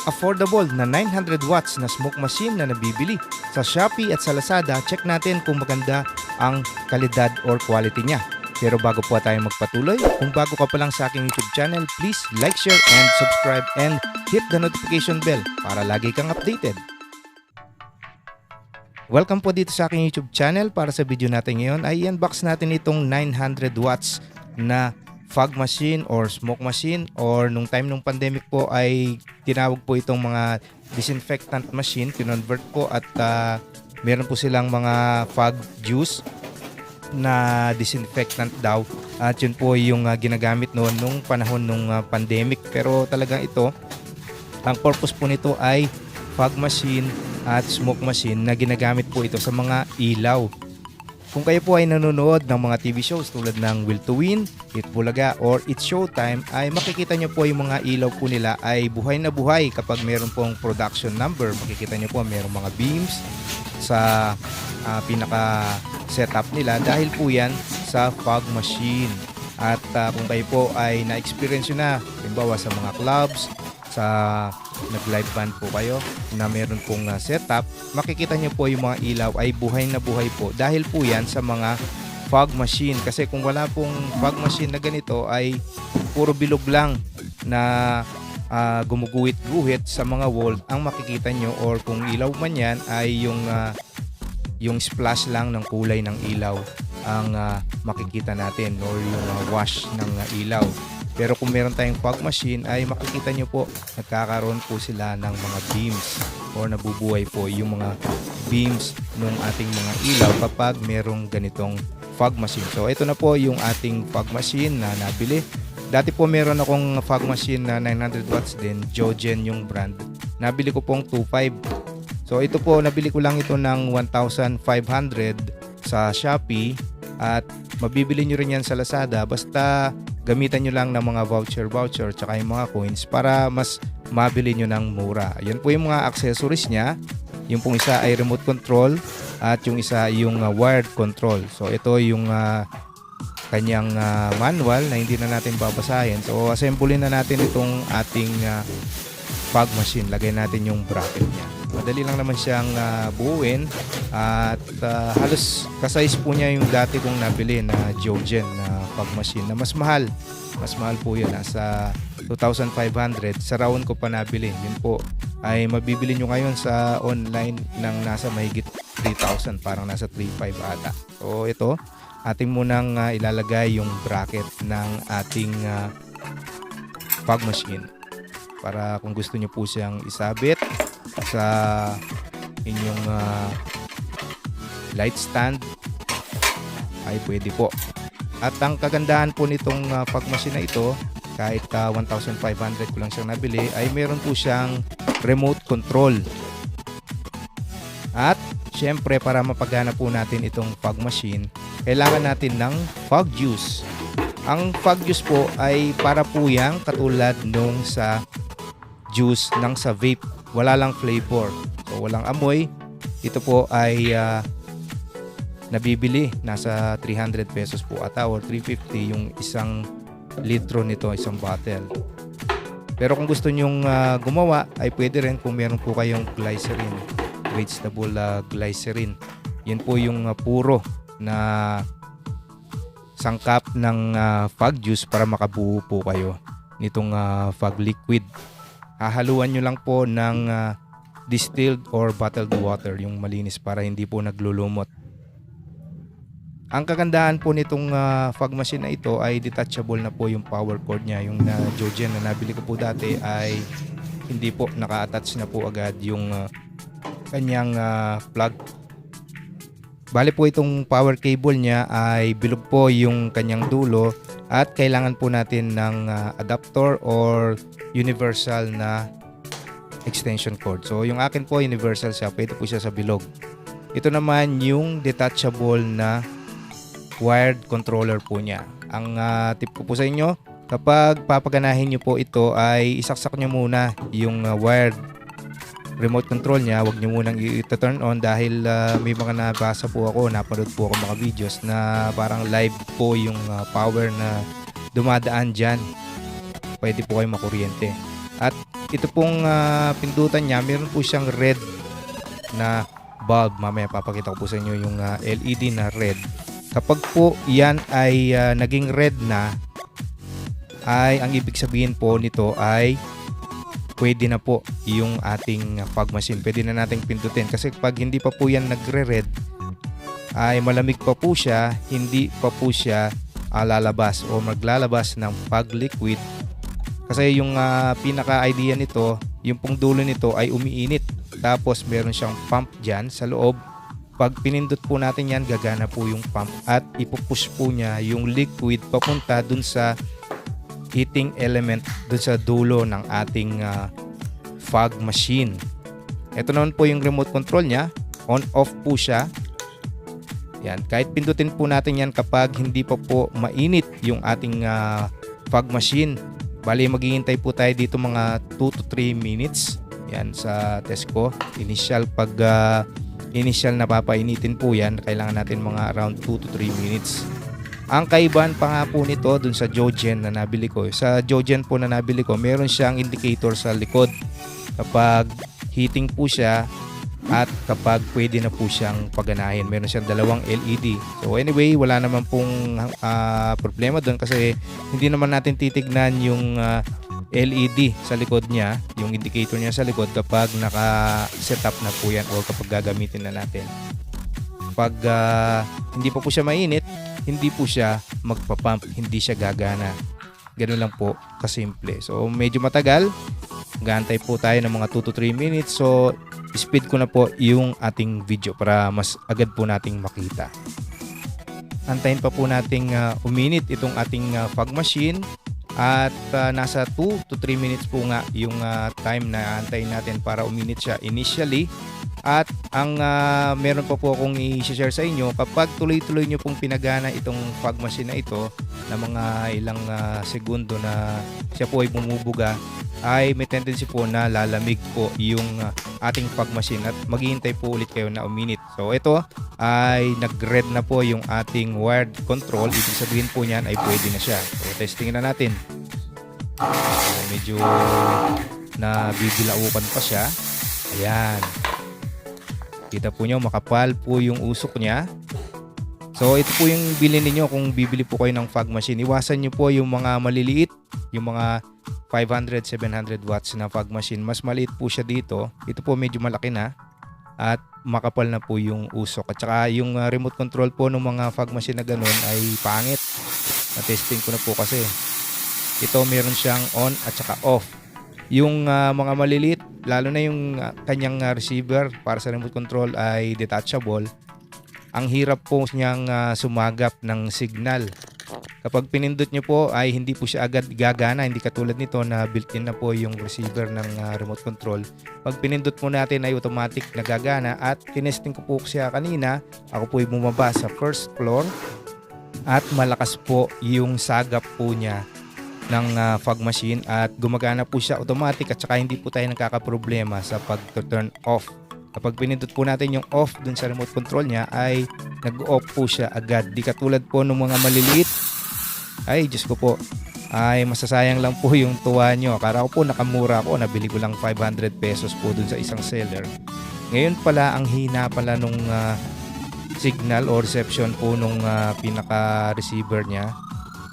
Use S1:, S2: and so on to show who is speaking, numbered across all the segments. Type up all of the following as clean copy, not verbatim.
S1: affordable na 900 watts na smoke machine na nabibili sa Shopee at sa Lazada. Check natin kung maganda ang kalidad or quality niya. Pero bago po tayo magpatuloy, kung bago ka pa lang sa aking YouTube channel, please like, share, and subscribe and hit the notification bell para lagi kang updated. Welcome po dito sa aking YouTube channel. Para sa video natin ngayon ay i-unbox natin itong 900 watts na fog machine or smoke machine, or nung time nung pandemic po ay tinawag po itong mga disinfectant machine, kinonvert po at meron po silang mga fog juice na disinfectant daw, at yun po yung ginagamit noon nung panahon nung pandemic. Pero talagang ito, ang purpose po nito ay fog machine at smoke machine na ginagamit po ito sa mga ilaw. Kung kayo po ay nanonood ng mga TV shows tulad ng Will to Win, Hit Bulaga, or It's Showtime, ay makikita nyo po yung mga ilaw po nila ay buhay na buhay kapag meron pong production number. Makikita nyo po meron mga beams sa pinaka setup nila dahil po yan sa fog machine. At kung kayo po ay na-experience nyo na, halimbawa sa mga clubs, sa nag-live band po kayo na meron pong setup, makikita nyo po yung mga ilaw ay buhay na buhay po dahil po yan sa mga fog machine. Kasi kung wala pong fog machine na ganito ay puro bilog lang na gumuguhit-guhit sa mga wall ang makikita nyo, or kung ilaw man yan ay yung splash lang ng kulay ng ilaw ang makikita natin, or yung wash ng ilaw. Pero kung meron tayong fog machine ay makikita nyo po nagkakaroon po sila ng mga beams, or nabubuhay po yung mga beams ng ating mga ilaw kapag merong ganitong fog machine. So ito na po yung ating fog machine na nabili. Dati po meron akong fog machine na 900 watts din, Jogen yung brand. Nabili ko pong 2.5. So ito po, nabili ko lang ito ng 1,500 sa Shopee, at mabibili nyo rin yan sa Lazada. Basta gamitan nyo lang ng mga voucher tsaka yung mga coins para mas mabili nyo ng mura. Yan po yung mga accessories niya. Yung pong isa ay remote control at yung isa yung wired control. So ito yung kanyang manual na hindi na natin babasahin. So assemblein na natin itong ating fog machine. Lagay natin yung bracket niya. Madali lang naman siyang buuin, at halos kasize po niya yung dati kong nabili na Jogen na fog machine na mas mahal. Mas mahal po yun, nasa 2,500. Sa round ko pa nabili. Yun po ay mabibili nyo ngayon sa online ng nasa mahigit 3,000, parang nasa 3,500 ata. So ito, ating munang ilalagay yung bracket ng ating fog machine para kung gusto nyo po siyang isabit sa inyong light stand ay pwede po. At ang kagandahan po nitong fog machine na ito, kahit 1,500 ko lang siyang nabili, ay meron po siyang remote control. At syempre, para mapagana po natin itong fog machine, kailangan natin ng fog juice. Ang fog juice po ay para po yang katulad nung sa juice ng sa vape. Wala lang flavor. So walang amoy. Ito po ay nabibili. Nasa 300 pesos po ata, or 350 yung isang litro nito, isang bottle. Pero kung gusto nyong gumawa ay pwede rin kung meron po kayong glycerin, vegetable glycerin. Yan po yung puro na sangkap ng fog juice para makabuo po kayo nitong fog liquid. Hahaluan nyo lang po ng distilled or bottled water, yung malinis, para hindi po naglulumot. Ang kagandahan po nitong fog machine na ito ay detachable na po yung power cord niya. Yung Jogen na nabili ko po dati ay hindi po, naka-attach na po agad yung kanyang plug. Bali po itong power cable niya ay bilog po yung kanyang dulo, at kailangan po natin ng adapter or universal na extension cord. So yung akin po universal siya, pwede po siya sa bilog. Ito naman yung detachable na wired controller po niya. Ang tip ko po sa inyo, kapag papaganahin nyo po ito ay isaksak nyo muna yung wired remote control niya. Huwag nyo munang i-turn on dahil may mga nabasa po ako, napanood po ako mga videos na parang live po yung power na dumadaan dyan. Pwede po kayo makuryente. At ito pong pindutan niya, meron po siyang red na bulb. Mamaya papakita ko po sa inyo yung LED na red. Kapag po yan ay naging red na, ay ang ibig sabihin po nito ay pwede na po yung ating fog machine. Pwede na nating pindutin. Kasi pag hindi pa po yan nagre-red, ay malamig pa po siya, hindi pa po siya lalabas o maglalabas ng fog liquid. Kasi yung pinaka-idea nito, yung pong dulo nito ay umiinit. Tapos meron siyang pump dyan sa loob. Pag pinindot po natin yan, gagana po yung pump at ipupush po niya yung liquid papunta dun sa heating element dun sa dulo ng ating fog machine. Ito naman po yung remote control niya. On-off po siya. Yan. Kahit pindutin po natin yan kapag hindi pa po mainit yung ating fog machine. Bali, maghihintay po tayo dito mga 2 to 3 minutes. Yan sa test ko. Pag initial na papainitin po yan, kailangan natin mga around 2 to 3 minutes. Ang kaibahan pa nga po nito dun sa Jogen na nabili ko. Sa Jogen po na nabili ko, meron siyang indicator sa likod kapag heating po siya at kapag pwede na po siyang paganahin. Meron siyang dalawang LED. So anyway, wala naman pong problema doon kasi hindi naman natin titignan yung LED sa likod niya, yung indicator niya sa likod kapag naka-set up na po yan o kapag gagamitin na natin. Pag hindi pa po siya mainit, hindi po siya magpapump, hindi siya gagana. Ganun lang po kasimple. So medyo matagal. Gantay po tayo ng mga 2 to 3 minutes. So speed ko na po yung ating video para mas agad po nating makita. Antayin pa po nating uminit itong ating fog machine at nasa 2 to 3 minutes po nga yung time na antayin natin para uminit siya initially. At ang meron pa po akong i-share sa inyo, kapag tuloy-tuloy nyo pong pinagana itong fog machine na ito na mga ilang segundo na siya po ay bumubuga, ay may tendency po na lalamig po yung ating fog machine at maghihintay po ulit kayo na uminit. So ito ay nag-red na po yung ating wired control. Ibig sabihin po niyan ay pwede na siya. So testingin na natin. So, medyo nabibilaukan pa siya. Ayan. Kita po nyo, makapal po yung usok niya. So ito po yung bilhin niyo kung bibili po kayo ng fog machine. Iwasan nyo po yung mga maliliit, yung mga 500, 700 watts na fog machine. Mas maliit po siya dito. Ito po medyo malaki na at makapal na po yung usok. At saka yung remote control po ng mga fog machine na ganun ay pangit. Na-testing ko na po kasi. Ito meron siyang on at saka off. Yung mga maliliit, lalo na yung kanyang receiver para sa remote control ay detachable. Ang hirap po niyang sumagap ng signal. Kapag pinindot nyo po ay hindi po siya agad gagana. Hindi katulad nito na built-in na po yung receiver ng remote control. Pag pinindot po natin ay automatic na gagana. At tinesting ko po siya kanina. Ako po ay bumaba sa first floor. At malakas po yung sagap po niya ng fog machine at gumagana po siya automatic at saka hindi po tayo nagkakaproblema sa pag-turn off. Kapag pinindot po natin yung off dun sa remote control niya ay nag-off po siya agad. Di katulad po ng mga maliliit. Ay, Diyos ko po. Ay, masasayang lang po yung tuwa nyo. Akala ko po nakamura ko. Nabili ko lang 500 pesos po dun sa isang seller. Ngayon pala, ang hina pala nung signal o reception po nung pinaka-receiver niya.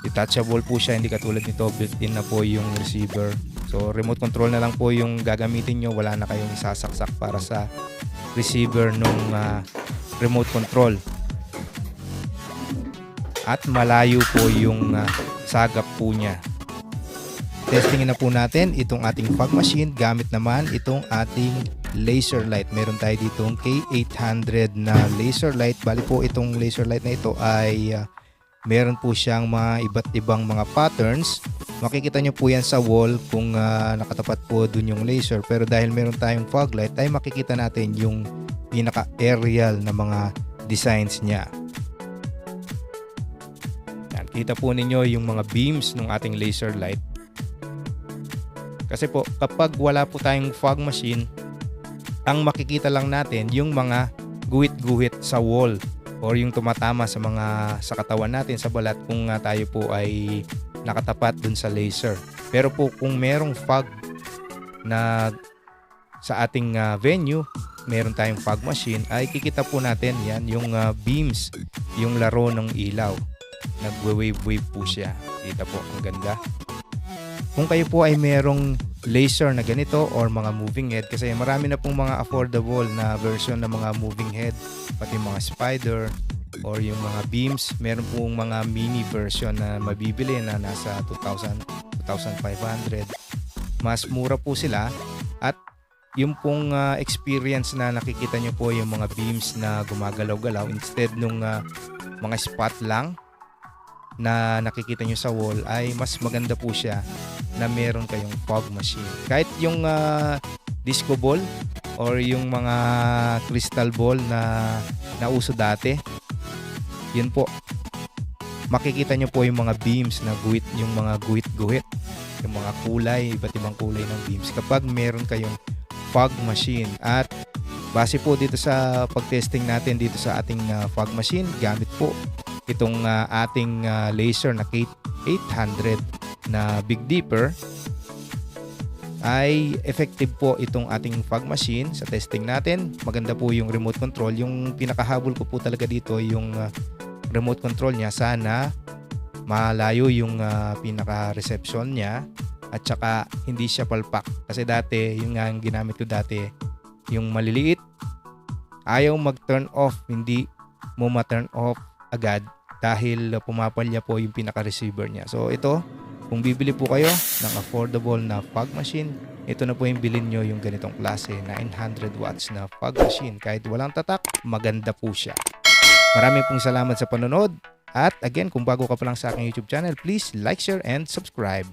S1: Detachable po siya, hindi katulad nito, built-in na po yung receiver. So remote control na lang po yung gagamitin nyo, wala na kayong isasaksak para sa receiver nung remote control. At malayo po yung sagap po niya. Testingin na po natin itong ating fog machine gamit naman itong ating laser light. Meron tayo ditong K800 na laser light. Bali po itong laser light na ito ay meron po siyang mga iba't ibang mga patterns. Makikita nyo po yan sa wall kung nakatapat po dun yung laser. Pero dahil meron tayong fog light ay makikita natin yung pinaka-aerial na mga designs niya. Yan, kita po ninyo yung mga beams ng ating laser light. Kasi po kapag wala po tayong fog machine, ang makikita lang natin yung mga guhit-guhit sa wall or yung tumatama sa katawan natin sa balat kung tayo po ay nakatapat dun sa laser. Pero po kung merong fog na sa ating venue, meron tayong fog machine, ay kikita po natin yan, yung beams, yung laro ng ilaw. Nagwe-wave-wave po siya. Kita po, ang ganda. Kung kayo po ay merong laser na ganito or mga moving head, kasi marami na pong mga affordable na version ng mga moving head, pati mga spider or yung mga beams, meron pong mga mini version na mabibili na nasa 2,000, 2,500. Mas mura po sila, at yung pong experience na nakikita nyo po yung mga beams na gumagalaw-galaw instead nung mga spot lang na nakikita nyo sa wall, ay mas maganda po siya na meron kayong fog machine. Kahit yung disco ball or yung mga crystal ball na nauso dati, yun po, makikita nyo po yung mga beams na guhit, yung mga guhit-guhit, yung mga kulay, iba't ibang kulay ng beams kapag meron kayong fog machine. At base po dito sa pag-testing natin dito sa ating fog machine, gamit po itong ating laser na Kate 800 na Big Dipper, ay effective po itong ating fog machine sa testing natin. Maganda po yung remote control. Yung pinakahabol ko po talaga dito yung remote control niya. Sana malayo yung pinaka-reception niya at saka hindi siya palpak. Kasi dati, yung nga ang ginamit ko dati, yung maliliit, ayaw mag-turn off, hindi mo ma-turn off agad dahil pumapalya po yung pinaka-receiver niya. So ito, kung bibili po kayo ng affordable na fog machine, ito na po yung bilhin nyo, yung ganitong klase, 900 watts na fog machine. Kahit walang tatak, maganda po siya. Maraming pong salamat sa panonood. At again, kung bago ka pa lang sa aking YouTube channel, please like, share, and subscribe.